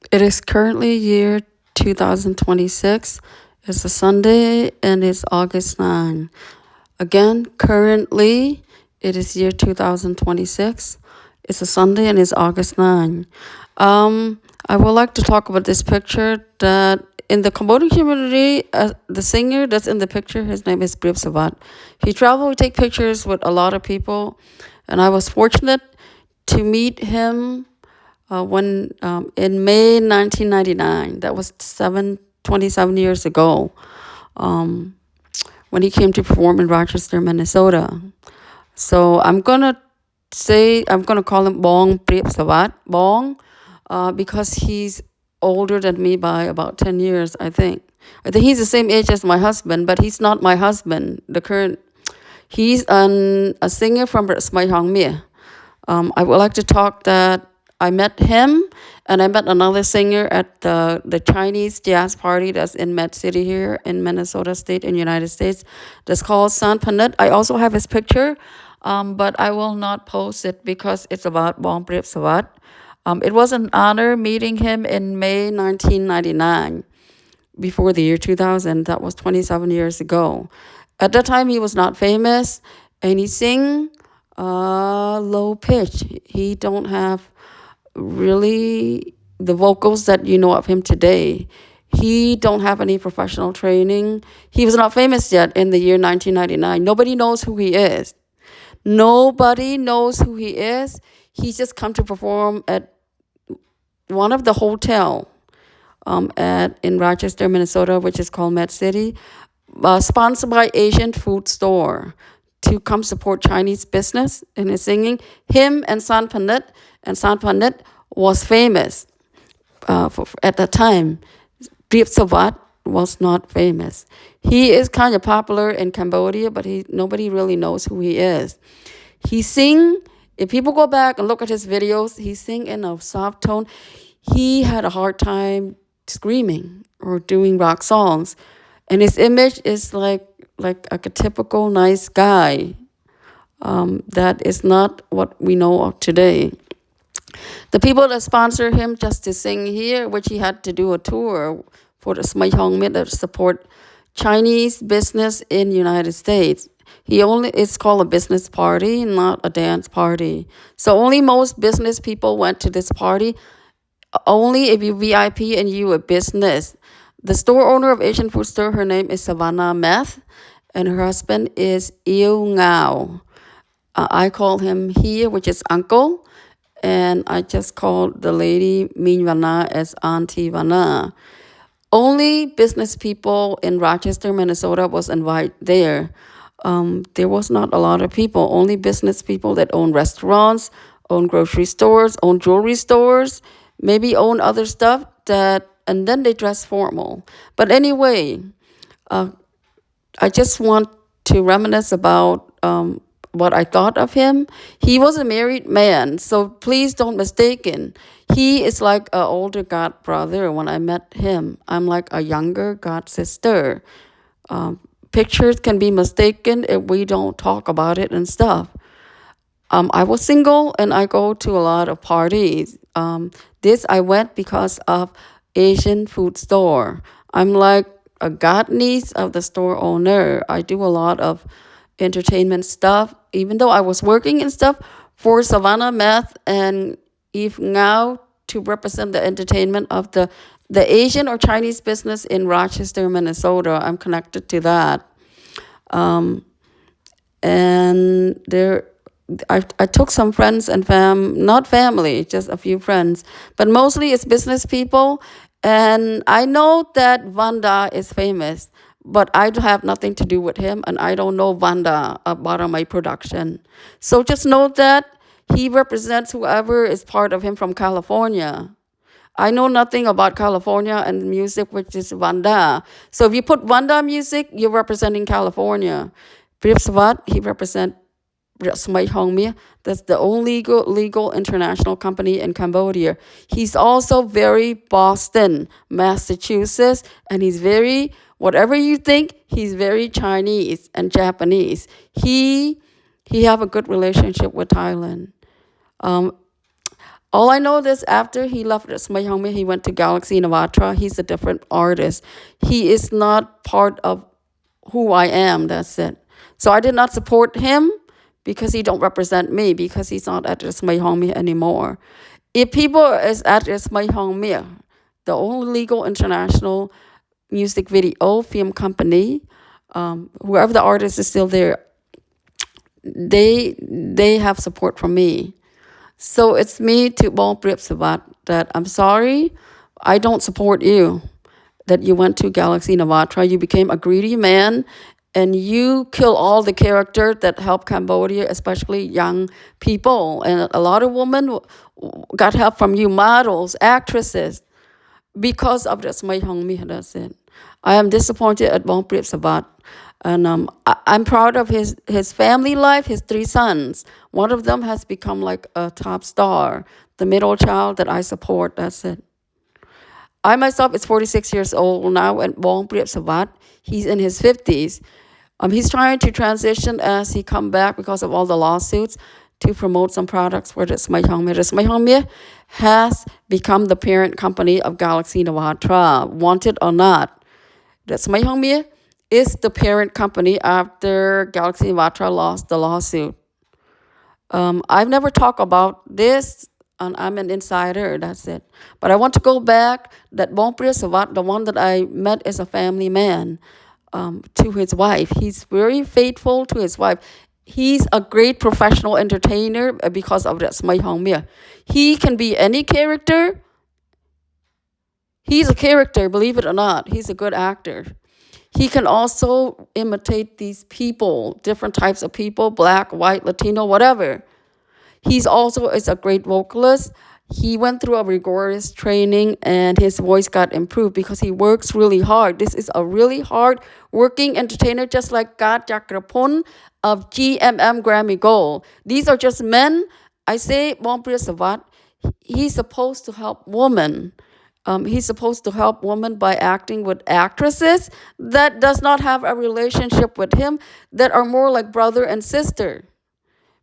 It is currently year 2026. It's a Sunday and it's August 9. Again, currently it is year 2026. It's a Sunday and it's August 9. I would like to talk about this picture that in the Cambodian community, the singer that's in the picture, his name is Preap Sovath. He traveled, take pictures with a lot of people, and I was fortunate to meet him when in May 1999. That was 27 years ago, when he came to perform in Rochester, Minnesota. So I'm gonna call him Bong Preap Sovath, Bong, because he's older than me by about 10 years, I think. I think he's the same age as my husband, but he's not my husband. He's a singer from Rasmey. I would like to talk that I met him, and I met another singer at the Chinese jazz party that's in Med City here in Minnesota State in United States. That's called San Panit. I also have his picture, but I will not post it because it's about Bong Preap Sovath. It was an honor meeting him in May 1999, before the year 2000. That was 27 years ago. At that time, he was not famous, and he sing low pitch. He don't have really the vocals that you know of him today. He don't have any professional training. He was not famous yet in the year 1999. Nobody knows who he is. Nobody knows who he is. He's just come to perform at one of the hotel in Rochester, Minnesota, which is called Med City, sponsored by Asian Food Store, to come support Chinese business in his singing. Him and San Panit was famous at that time. Preap Sovath was not famous. He is kind of popular in Cambodia, but nobody really knows who he is. He sing. If people go back and look at his videos, he sing in a soft tone. He had a hard time screaming or doing rock songs, and his image is like a typical nice guy. That is not what we know of today. The people that sponsor him just to sing here, which he had to do a tour for the Smai Hong Mit that support Chinese business in United States. It's called a business party, not a dance party. So only most business people went to this party. Only if you VIP and you a business. The store owner of Asian Food Store, her name is Savannah Meth, and her husband is Yêu Ngao. I call him here, which is uncle, and I just called the lady Min Vana as Auntie Vana. Only business people in Rochester, Minnesota was invited there. There was not a lot of people, only business people that own restaurants, own grocery stores, own jewelry stores, maybe own other stuff and then they dress formal. But anyway, I just want to reminisce about what I thought of him. He was a married man, so please don't mistake him. He is like an older god brother. When I met him, I'm like a younger god sister. Pictures can be mistaken if we don't talk about it and stuff. I was single and I go to a lot of parties. This I went because of Asian Food Store. I'm like a god niece of the store owner. I do a lot of entertainment stuff, even though I was working and stuff for Savannah Meth and Eve Ngao to represent the entertainment of the Asian or Chinese business in Rochester, Minnesota. I'm connected to that. And I took some friends and not family, just a few friends, but mostly it's business people. And I know that Vanda is famous, but I have nothing to do with him, and I don't know Vanda about my production. So just know that he represents whoever is part of him from California. I know nothing about California and music, which is Vanda. So if you put Vanda music, you're representing California. Preap Sovath, he represents Rasmey Hong Mi. That's the only legal international company in Cambodia. He's also very Boston, Massachusetts, and he's very, whatever you think, he's very Chinese and Japanese. He have a good relationship with Thailand. All I know is after he left Rasmey, he went to Galaxy Navatra. He's a different artist. He is not part of who I am. That's it. So I did not support him because he don't represent me, because he's not at Rasmey anymore. If people is at Rasmey, the only legal international music video film company, whoever the artist is still there, they have support from me. So it's me to Bong Preap Sovath that I'm sorry, I don't support you, that you went to Galaxy Navatra, you became a greedy man, and you kill all the character that help Cambodia, especially young people. And a lot of women got help from you, models, actresses, because of this. That's it. I am disappointed at Bong Preap Sovath. And I'm proud of his family life, his 3 sons. One of them has become like a top star. The middle child that I support, that's it. I myself is 46 years old now, and Bong Preap Sovath, he's in his 50s. He's trying to transition as he come back because of all the lawsuits to promote some products for Rasmey. Rasmey has become the parent company of Galaxy Navatra, want it or not. Rasmey is the parent company after Galaxy Navatra lost the lawsuit. I've never talked about this, and I'm an insider, that's it. But I want to go back that Bong Preap Sovath, the one that I met as a family man, to his wife. He's very faithful to his wife. He's a great professional entertainer because of Rasmey. He can be any character. He's a character, believe it or not. He's a good actor. He can also imitate these people, different types of people, black, white, Latino, whatever. He's also is a great vocalist. He went through a rigorous training and his voice got improved because he works really hard. This is a really hard working entertainer, just like Gat Chakrapon of GMM Grammy Gold. These are just men. I say Bong Preap Sovath, he's supposed to help women. He's supposed to help women by acting with actresses that does not have a relationship with him, that are more like brother and sister.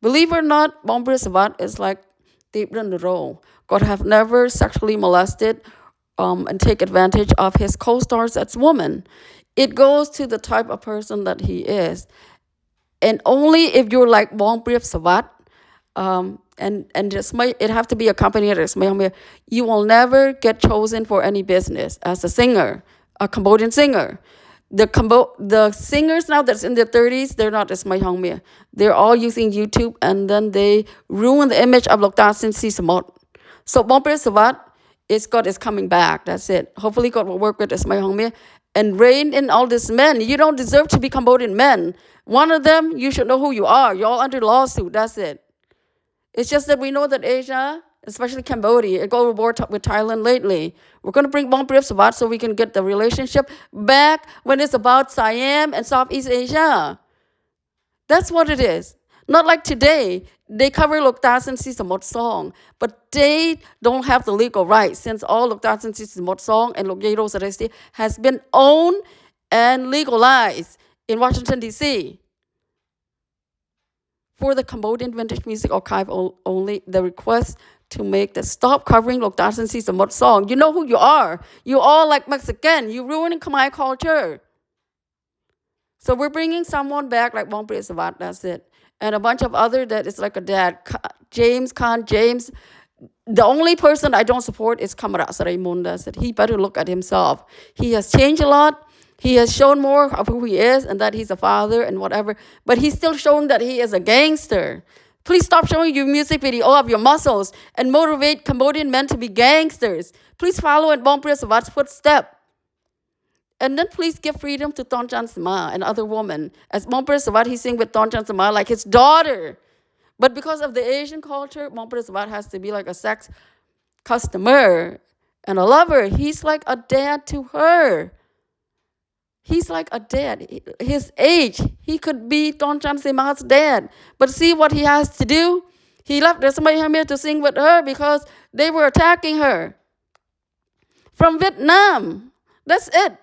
Believe it or not, Bong Preap Sovath is like deep in the role. God have never sexually molested and take advantage of his co-stars as women. It goes to the type of person that he is. And only if you're like Bong Preap Sovath, and it have to be a company that you will never get chosen for any business as a singer, a Cambodian singer. The singers now that's in their 30s, they're not as Mai. They're all using YouTube, and then they ruin the image of Lokta Sin Si Samot. So Bong Preap Sovath, God is coming back. That's it. Hopefully God will work with us Mai and reign in all these men. You don't deserve to be Cambodian men. One of them, you should know who you are. You're all under lawsuit. That's it. It's just that we know that Asia, especially Cambodia, it go overboard with Thailand lately. We're going to bring Bong Preap Sovath so we can get the relationship back when it's about Siam and Southeast Asia. That's what it is. Not like today. They cover Lokta Sin Si Samot song, but they don't have the legal rights since all Lokta Sin Si Samot song and Lokyeiro Saresti has been owned and legalized in Washington, D.C. For the Cambodian Vintage Music Archive only, the request to make the stop covering Lokta Sin Si Samot song. You know who you are. You all like Mexican. You ruining Khmer culture. So we're bringing someone back like Bong Preap Sovath, that's it. And a bunch of other that is like a dad. James Khan, James. The only person I don't support is Kamara Saraymun, that's it. He better look at himself. He has changed a lot. He has shown more of who he is and that he's a father and whatever. But he's still showing that he is a gangster. Please stop showing your music video of your muscles and motivate Cambodian men to be gangsters. Please follow in Bong Preap Sovath's footsteps. And then please give freedom to Tonchan Sama and other women. As Bong Preap Sovath, he sing with Tonchan Sama like his daughter. But because of the Asian culture, Bong Preap Sovath has to be like a sex customer and a lover. He's like a dad to her. He's like a dad. His age, he could be Tonchan Sama's dad. But see what he has to do? He left Rasmey to sing with her because they were attacking her. From Vietnam. That's it.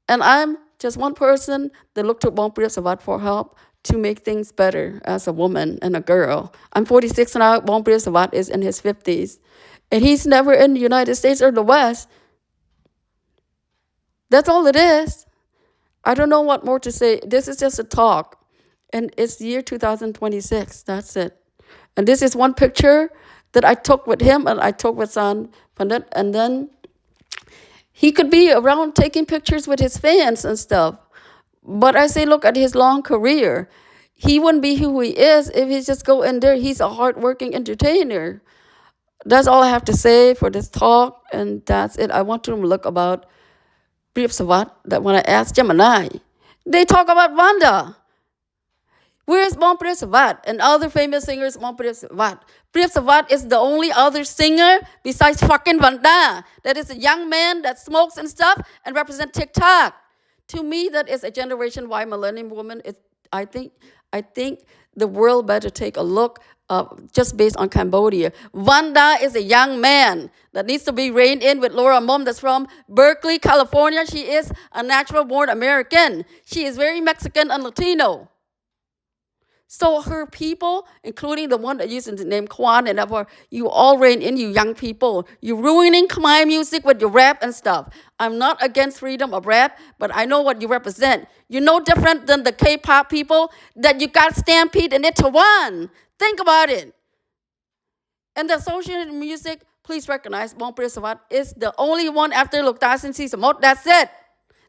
And I'm just one person that looked to Bong Preap Sovath for help to make things better as a woman and a girl. I'm 46 now. Bong Preap Sovath is in his 50s. And he's never in the United States or the West. That's all it is. I don't know what more to say. This is just a talk. And it's year 2026. That's it. And this is one picture that I took with him and I took with San Pandit. And then he could be around taking pictures with his fans and stuff. But I say, look at his long career. He wouldn't be who he is if he just go in there. He's a hardworking entertainer. That's all I have to say for this talk. And that's it. I want to look about Preap Sovath, that when I asked Gemini, they talk about Vanda. Where's Bong Preap Sovath and other famous singers? Bong Preap Sovath. Preap Sovath is the only other singer besides fucking Vanda that is a young man that smokes and stuff and represent TikTok. To me, that is a Generation Y millennium woman. I think the world better take a look just based on Cambodia. Vanda is a young man that needs to be reined in with Laura Mom that's from Berkeley, California. She is a natural-born American. She is very Mexican and Latino. So her people, including the one that uses the name Kwan and ever, you all rein in, you young people. You're ruining Khmer music with your rap and stuff. I'm not against freedom of rap, but I know what you represent. You're no different than the K-pop people that you got stampede in Taiwan. Think about it. And the associated music, please recognize Bong Preap Sovath is the only one after Lukta Sin Si Samot. That's it.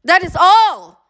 That is all.